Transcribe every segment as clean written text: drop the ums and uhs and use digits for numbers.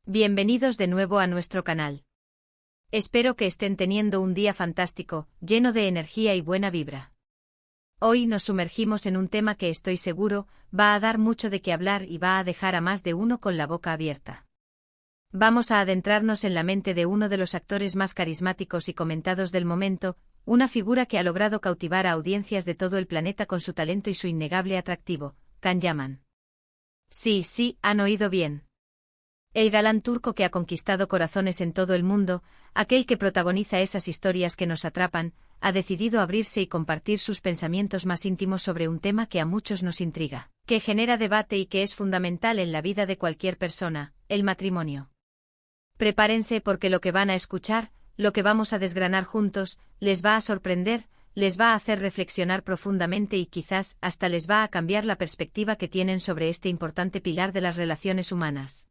Bienvenidos de nuevo a nuestro canal. Espero que estén teniendo un día fantástico, lleno de energía y buena vibra. Hoy nos sumergimos en un tema que estoy seguro va a dar mucho de qué hablar y va a dejar a más de uno con la boca abierta. Vamos a adentrarnos en la mente de uno de los actores más carismáticos y comentados del momento, una figura que ha logrado cautivar a audiencias de todo el planeta con su talento y su innegable atractivo, Can Yaman. Sí, han oído bien. El galán turco que ha conquistado corazones en todo el mundo, aquel que protagoniza esas historias que nos atrapan, ha decidido abrirse y compartir sus pensamientos más íntimos sobre un tema que a muchos nos intriga, que genera debate y que es fundamental en la vida de cualquier persona, el matrimonio. Prepárense porque lo que van a escuchar, lo que vamos a desgranar juntos, les va a sorprender, les va a hacer reflexionar profundamente y quizás hasta les va a cambiar la perspectiva que tienen sobre este importante pilar de las relaciones humanas.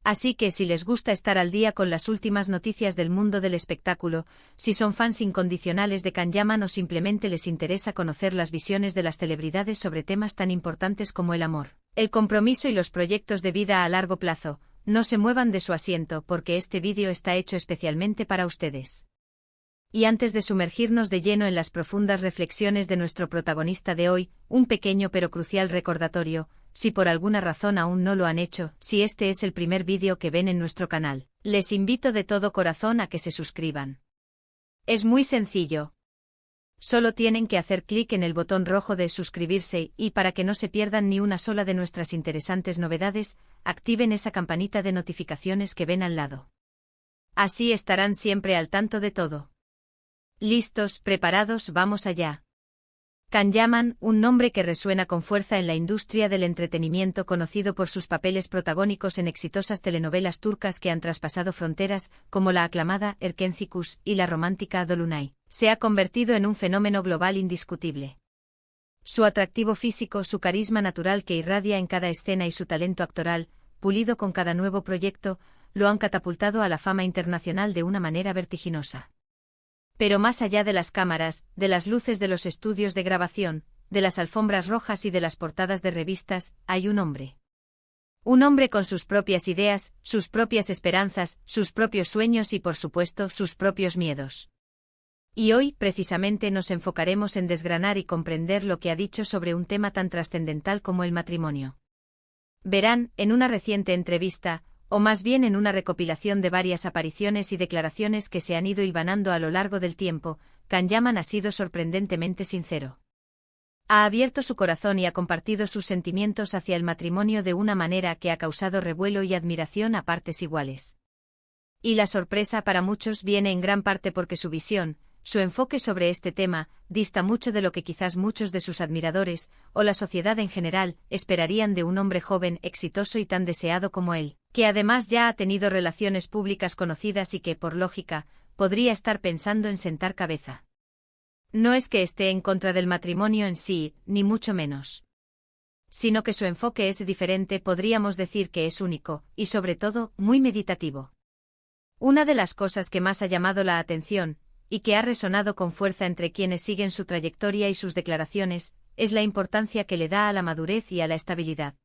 Así que si les gusta estar al día con las últimas noticias del mundo del espectáculo, si son fans incondicionales de Can Yaman o simplemente les interesa conocer las visiones de las celebridades sobre temas tan importantes como el amor, el compromiso y los proyectos de vida a largo plazo, no se muevan de su asiento porque este vídeo está hecho especialmente para ustedes. Y antes de sumergirnos de lleno en las profundas reflexiones de nuestro protagonista de hoy, un pequeño pero crucial recordatorio. Si por alguna razón aún no lo han hecho, si este es el primer vídeo que ven en nuestro canal, les invito de todo corazón a que se suscriban. Es muy sencillo. Solo tienen que hacer clic en el botón rojo de suscribirse y para que no se pierdan ni una sola de nuestras interesantes novedades, activen esa campanita de notificaciones que ven al lado. Así estarán siempre al tanto de todo. ¿Listos, preparados? Vamos allá. Can Yaman, un nombre que resuena con fuerza en la industria del entretenimiento conocido por sus papeles protagónicos en exitosas telenovelas turcas que han traspasado fronteras, como la aclamada Erkenci y la romántica Dolunay, se ha convertido en un fenómeno global indiscutible. Su atractivo físico, su carisma natural que irradia en cada escena y su talento actoral, pulido con cada nuevo proyecto, lo han catapultado a la fama internacional de una manera vertiginosa. Pero más allá de las cámaras, de las luces de los estudios de grabación, de las alfombras rojas y de las portadas de revistas, hay un hombre. Un hombre con sus propias ideas, sus propias esperanzas, sus propios sueños y por supuesto sus propios miedos. Y hoy, precisamente, nos enfocaremos en desgranar y comprender lo que ha dicho sobre un tema tan trascendental como el matrimonio. Verán, en una reciente entrevista, o más bien en una recopilación de varias apariciones y declaraciones que se han ido hilvanando a lo largo del tiempo, Can Yaman ha sido sorprendentemente sincero. Ha abierto su corazón y ha compartido sus sentimientos hacia el matrimonio de una manera que ha causado revuelo y admiración a partes iguales. Y la sorpresa para muchos viene en gran parte porque su visión, su enfoque sobre este tema, dista mucho de lo que quizás muchos de sus admiradores, o la sociedad en general, esperarían de un hombre joven, exitoso y tan deseado como él, que además ya ha tenido relaciones públicas conocidas y que, por lógica, podría estar pensando en sentar cabeza. No es que esté en contra del matrimonio en sí, ni mucho menos. Sino que su enfoque es diferente, podríamos decir que es único, y sobre todo, muy meditativo. Una de las cosas que más ha llamado la atención, y que ha resonado con fuerza entre quienes siguen su trayectoria y sus declaraciones, es la importancia que le da a la madurez y a la estabilidad.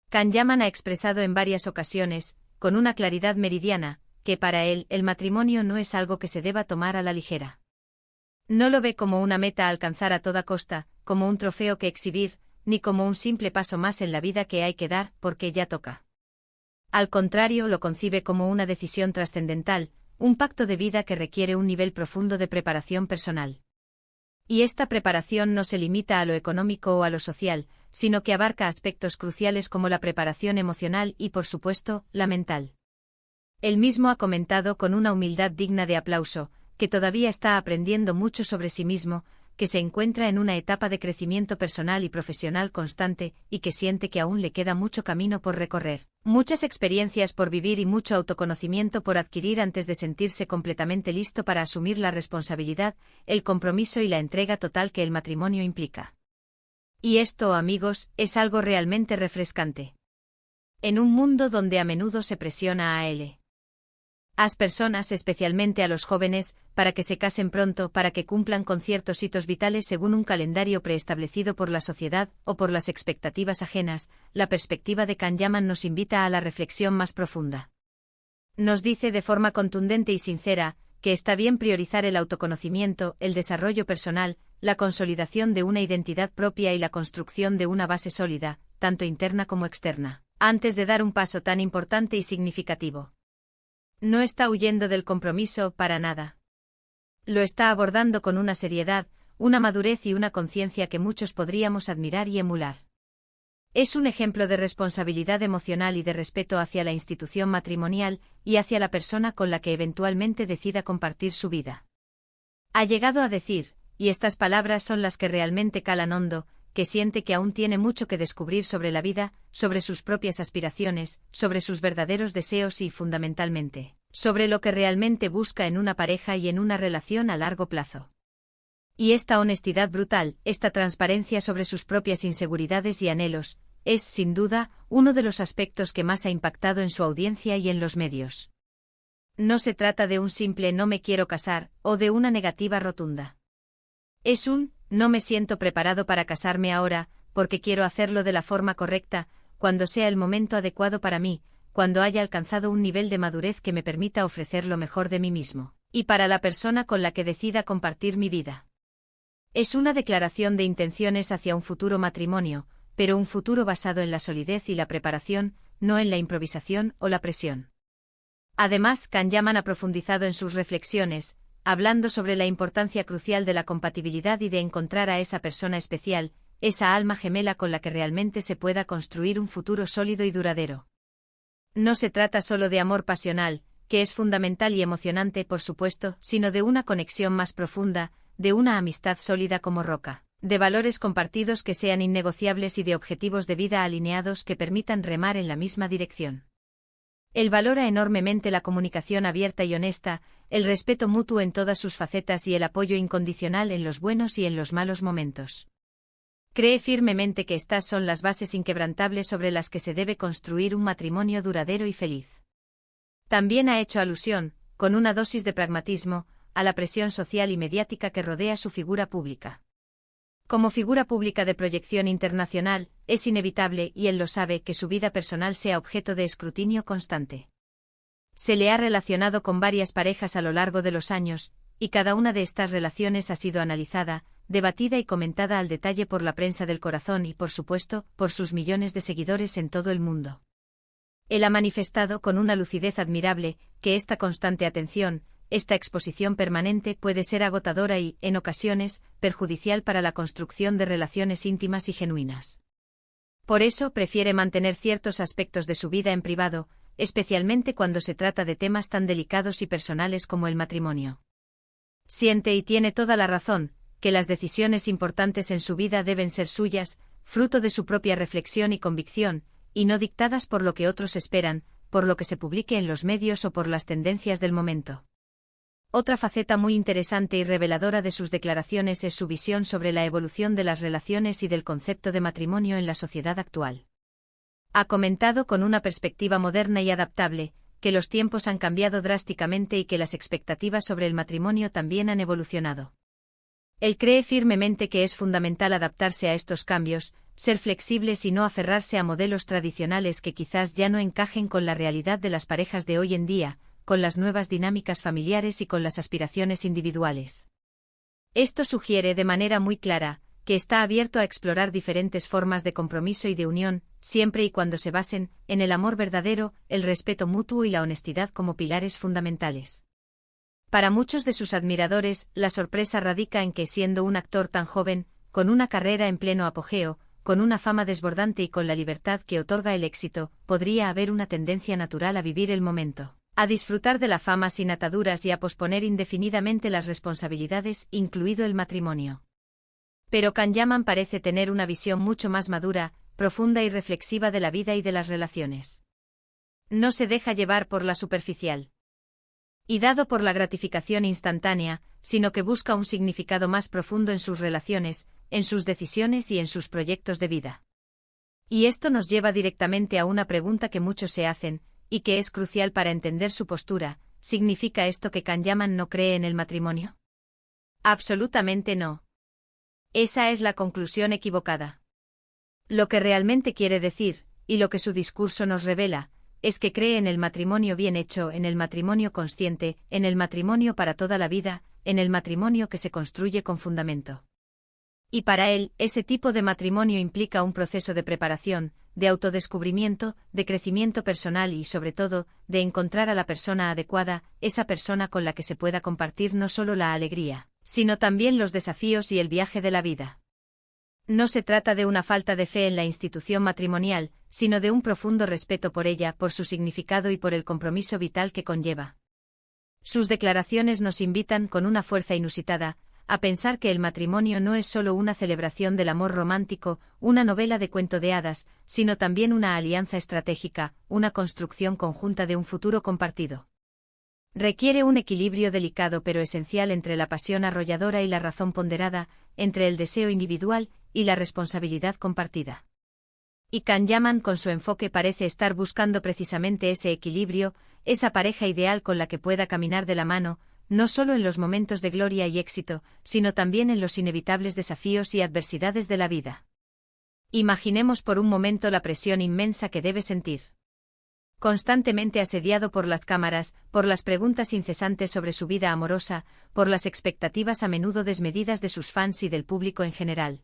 Can Yaman ha expresado en varias ocasiones, con una claridad meridiana, que para él el matrimonio no es algo que se deba tomar a la ligera. No lo ve como una meta a alcanzar a toda costa, como un trofeo que exhibir, ni como un simple paso más en la vida que hay que dar porque ya toca. Al contrario, lo concibe como una decisión trascendental, un pacto de vida que requiere un nivel profundo de preparación personal. Y esta preparación no se limita a lo económico o a lo social, sino que abarca aspectos cruciales como la preparación emocional y, por supuesto, la mental. Él mismo ha comentado con una humildad digna de aplauso, que todavía está aprendiendo mucho sobre sí mismo, que se encuentra en una etapa de crecimiento personal y profesional constante, y que siente que aún le queda mucho camino por recorrer, muchas experiencias por vivir y mucho autoconocimiento por adquirir antes de sentirse completamente listo para asumir la responsabilidad, el compromiso y la entrega total que el matrimonio implica. Y esto, amigos, es algo realmente refrescante. En un mundo donde a menudo se presiona a él. Haz personas, especialmente a los jóvenes, para que se casen pronto, para que cumplan con ciertos hitos vitales según un calendario preestablecido por la sociedad o por las expectativas ajenas. La perspectiva de Kanyaman nos invita a la reflexión más profunda. Nos dice de forma contundente y sincera que está bien priorizar el autoconocimiento, el desarrollo personal, la consolidación de una identidad propia y la construcción de una base sólida, tanto interna como externa, antes de dar un paso tan importante y significativo. No está huyendo del compromiso para nada. Lo está abordando con una seriedad, una madurez y una conciencia que muchos podríamos admirar y emular. Es un ejemplo de responsabilidad emocional y de respeto hacia la institución matrimonial y hacia la persona con la que eventualmente decida compartir su vida. Ha llegado a decir, y estas palabras son las que realmente calan hondo, que siente que aún tiene mucho que descubrir sobre la vida, sobre sus propias aspiraciones, sobre sus verdaderos deseos y, fundamentalmente, sobre lo que realmente busca en una pareja y en una relación a largo plazo. Y esta honestidad brutal, esta transparencia sobre sus propias inseguridades y anhelos, es, sin duda, uno de los aspectos que más ha impactado en su audiencia y en los medios. No se trata de un simple "no me quiero casar" o de una negativa rotunda. Es un "no me siento preparado para casarme ahora, porque quiero hacerlo de la forma correcta, cuando sea el momento adecuado para mí, cuando haya alcanzado un nivel de madurez que me permita ofrecer lo mejor de mí mismo, y para la persona con la que decida compartir mi vida". Es una declaración de intenciones hacia un futuro matrimonio, pero un futuro basado en la solidez y la preparación, no en la improvisación o la presión. Además, Kanyaman ha profundizado en sus reflexiones, hablando sobre la importancia crucial de la compatibilidad y de encontrar a esa persona especial, esa alma gemela con la que realmente se pueda construir un futuro sólido y duradero. No se trata solo de amor pasional, que es fundamental y emocionante por supuesto, sino de una conexión más profunda, de una amistad sólida como roca, de valores compartidos que sean innegociables y de objetivos de vida alineados que permitan remar en la misma dirección. Él valora enormemente la comunicación abierta y honesta, el respeto mutuo en todas sus facetas y el apoyo incondicional en los buenos y en los malos momentos. Cree firmemente que estas son las bases inquebrantables sobre las que se debe construir un matrimonio duradero y feliz. También ha hecho alusión, con una dosis de pragmatismo, a la presión social y mediática que rodea su figura pública. Como figura pública de proyección internacional, es inevitable, y él lo sabe, que su vida personal sea objeto de escrutinio constante. Se le ha relacionado con varias parejas a lo largo de los años, y cada una de estas relaciones ha sido analizada, debatida y comentada al detalle por la prensa del corazón y, por supuesto, por sus millones de seguidores en todo el mundo. Él ha manifestado con una lucidez admirable que esta constante atención, esta exposición permanente puede ser agotadora y, en ocasiones, perjudicial para la construcción de relaciones íntimas y genuinas. Por eso prefiere mantener ciertos aspectos de su vida en privado, especialmente cuando se trata de temas tan delicados y personales como el matrimonio. Siente, y tiene toda la razón, que las decisiones importantes en su vida deben ser suyas, fruto de su propia reflexión y convicción, y no dictadas por lo que otros esperan, por lo que se publique en los medios o por las tendencias del momento. Otra faceta muy interesante y reveladora de sus declaraciones es su visión sobre la evolución de las relaciones y del concepto de matrimonio en la sociedad actual. Ha comentado con una perspectiva moderna y adaptable, que los tiempos han cambiado drásticamente y que las expectativas sobre el matrimonio también han evolucionado. Él cree firmemente que es fundamental adaptarse a estos cambios, ser flexibles y no aferrarse a modelos tradicionales que quizás ya no encajen con la realidad de las parejas de hoy en día, con las nuevas dinámicas familiares y con las aspiraciones individuales. Esto sugiere de manera muy clara que está abierto a explorar diferentes formas de compromiso y de unión, siempre y cuando se basen en el amor verdadero, el respeto mutuo y la honestidad como pilares fundamentales. Para muchos de sus admiradores, la sorpresa radica en que, siendo un actor tan joven, con una carrera en pleno apogeo, con una fama desbordante y con la libertad que otorga el éxito, podría haber una tendencia natural a vivir el momento, a disfrutar de la fama sin ataduras y a posponer indefinidamente las responsabilidades, incluido el matrimonio. Pero Kanyaman parece tener una visión mucho más madura, profunda y reflexiva de la vida y de las relaciones. No se deja llevar por la superficial y dado por la gratificación instantánea, sino que busca un significado más profundo en sus relaciones, en sus decisiones y en sus proyectos de vida. Y esto nos lleva directamente a una pregunta que muchos se hacen, y que es crucial para entender su postura: ¿significa esto que Kanyaman no cree en el matrimonio? Absolutamente no. Esa es la conclusión equivocada. Lo que realmente quiere decir, y lo que su discurso nos revela, es que cree en el matrimonio bien hecho, en el matrimonio consciente, en el matrimonio para toda la vida, en el matrimonio que se construye con fundamento. Y para él, ese tipo de matrimonio implica un proceso de preparación, de autodescubrimiento, de crecimiento personal y, sobre todo, de encontrar a la persona adecuada, esa persona con la que se pueda compartir no solo la alegría, sino también los desafíos y el viaje de la vida. No se trata de una falta de fe en la institución matrimonial, sino de un profundo respeto por ella, por su significado y por el compromiso vital que conlleva. Sus declaraciones nos invitan, con una fuerza inusitada, a pensar que el matrimonio no es solo una celebración del amor romántico, una novela de cuento de hadas, sino también una alianza estratégica, una construcción conjunta de un futuro compartido. Requiere un equilibrio delicado pero esencial entre la pasión arrolladora y la razón ponderada, entre el deseo individual y la responsabilidad compartida. Y Kanyaman con su enfoque parece estar buscando precisamente ese equilibrio, esa pareja ideal con la que pueda caminar de la mano, no solo en los momentos de gloria y éxito, sino también en los inevitables desafíos y adversidades de la vida. Imaginemos por un momento la presión inmensa que debe sentir. Constantemente asediado por las cámaras, por las preguntas incesantes sobre su vida amorosa, por las expectativas a menudo desmedidas de sus fans y del público en general.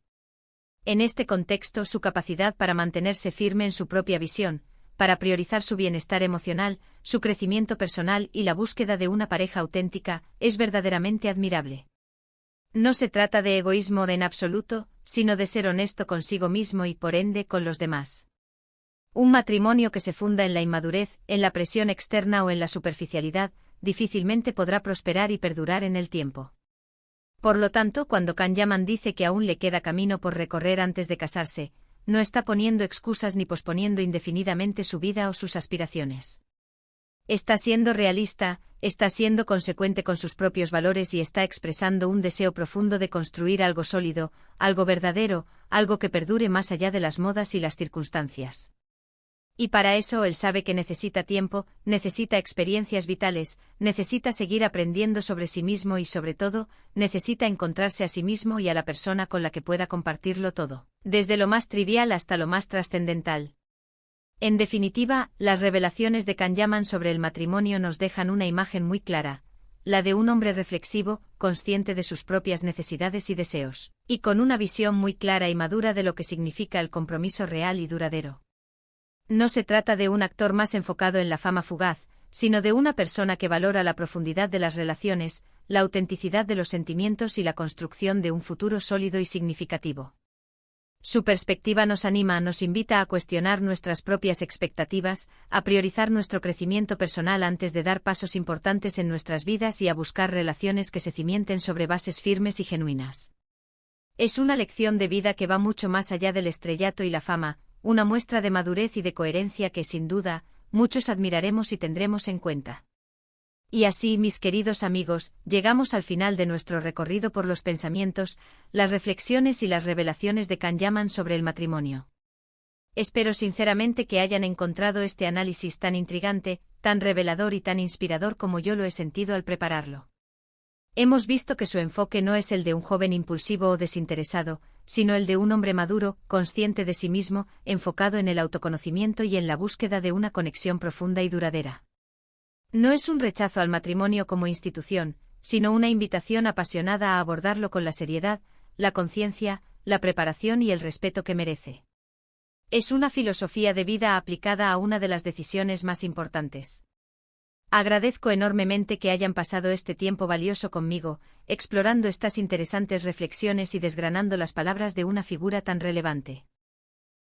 En este contexto, su capacidad para mantenerse firme en su propia visión, para priorizar su bienestar emocional, su crecimiento personal y la búsqueda de una pareja auténtica, es verdaderamente admirable. No se trata de egoísmo en absoluto, sino de ser honesto consigo mismo y por ende con los demás. Un matrimonio que se funda en la inmadurez, en la presión externa o en la superficialidad, difícilmente podrá prosperar y perdurar en el tiempo. Por lo tanto, cuando Kanyaman dice que aún le queda camino por recorrer antes de casarse, no está poniendo excusas ni posponiendo indefinidamente su vida o sus aspiraciones. Está siendo realista, está siendo consecuente con sus propios valores y está expresando un deseo profundo de construir algo sólido, algo verdadero, algo que perdure más allá de las modas y las circunstancias. Y para eso él sabe que necesita tiempo, necesita experiencias vitales, necesita seguir aprendiendo sobre sí mismo y sobre todo, necesita encontrarse a sí mismo y a la persona con la que pueda compartirlo todo, desde lo más trivial hasta lo más trascendental. En definitiva, las revelaciones de Kanyaman sobre el matrimonio nos dejan una imagen muy clara, la de un hombre reflexivo, consciente de sus propias necesidades y deseos, y con una visión muy clara y madura de lo que significa el compromiso real y duradero. No se trata de un actor más enfocado en la fama fugaz, sino de una persona que valora la profundidad de las relaciones, la autenticidad de los sentimientos y la construcción de un futuro sólido y significativo. Su perspectiva nos anima, nos invita a cuestionar nuestras propias expectativas, a priorizar nuestro crecimiento personal antes de dar pasos importantes en nuestras vidas y a buscar relaciones que se cimienten sobre bases firmes y genuinas. Es una lección de vida que va mucho más allá del estrellato y la fama, una muestra de madurez y de coherencia que, sin duda, muchos admiraremos y tendremos en cuenta. Y así, mis queridos amigos, llegamos al final de nuestro recorrido por los pensamientos, las reflexiones y las revelaciones de Kanyaman sobre el matrimonio. Espero sinceramente que hayan encontrado este análisis tan intrigante, tan revelador y tan inspirador como yo lo he sentido al prepararlo. Hemos visto que su enfoque no es el de un joven impulsivo o desinteresado, sino el de un hombre maduro, consciente de sí mismo, enfocado en el autoconocimiento y en la búsqueda de una conexión profunda y duradera. No es un rechazo al matrimonio como institución, sino una invitación apasionada a abordarlo con la seriedad, la conciencia, la preparación y el respeto que merece. Es una filosofía de vida aplicada a una de las decisiones más importantes. Agradezco enormemente que hayan pasado este tiempo valioso conmigo, explorando estas interesantes reflexiones y desgranando las palabras de una figura tan relevante.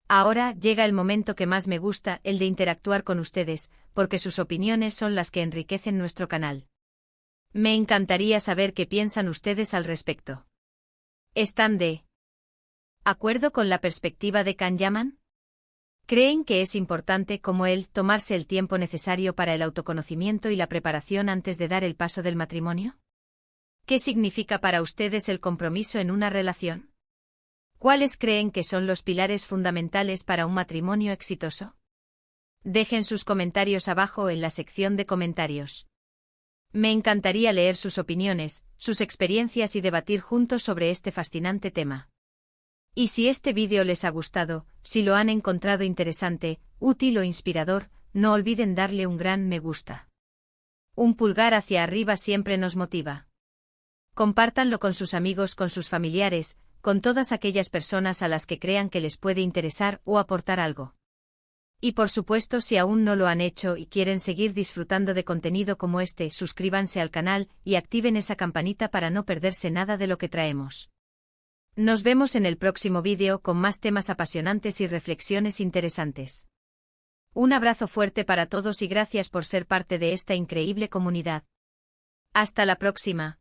Ahora llega el momento que más me gusta, el de interactuar con ustedes, porque sus opiniones son las que enriquecen nuestro canal. Me encantaría saber qué piensan ustedes al respecto. ¿Están de acuerdo con la perspectiva de Kanyaman? ¿Creen que es importante, como él, tomarse el tiempo necesario para el autoconocimiento y la preparación antes de dar el paso del matrimonio? ¿Qué significa para ustedes el compromiso en una relación? ¿Cuáles creen que son los pilares fundamentales para un matrimonio exitoso? Dejen sus comentarios abajo en la sección de comentarios. Me encantaría leer sus opiniones, sus experiencias y debatir juntos sobre este fascinante tema. Y si este vídeo les ha gustado, si lo han encontrado interesante, útil o inspirador, no olviden darle un gran me gusta. Un pulgar hacia arriba siempre nos motiva. Compártanlo con sus amigos, con sus familiares, con todas aquellas personas a las que crean que les puede interesar o aportar algo. Y por supuesto, si aún no lo han hecho y quieren seguir disfrutando de contenido como este, suscríbanse al canal y activen esa campanita para no perderse nada de lo que traemos. Nos vemos en el próximo vídeo con más temas apasionantes y reflexiones interesantes. Un abrazo fuerte para todos y gracias por ser parte de esta increíble comunidad. Hasta la próxima.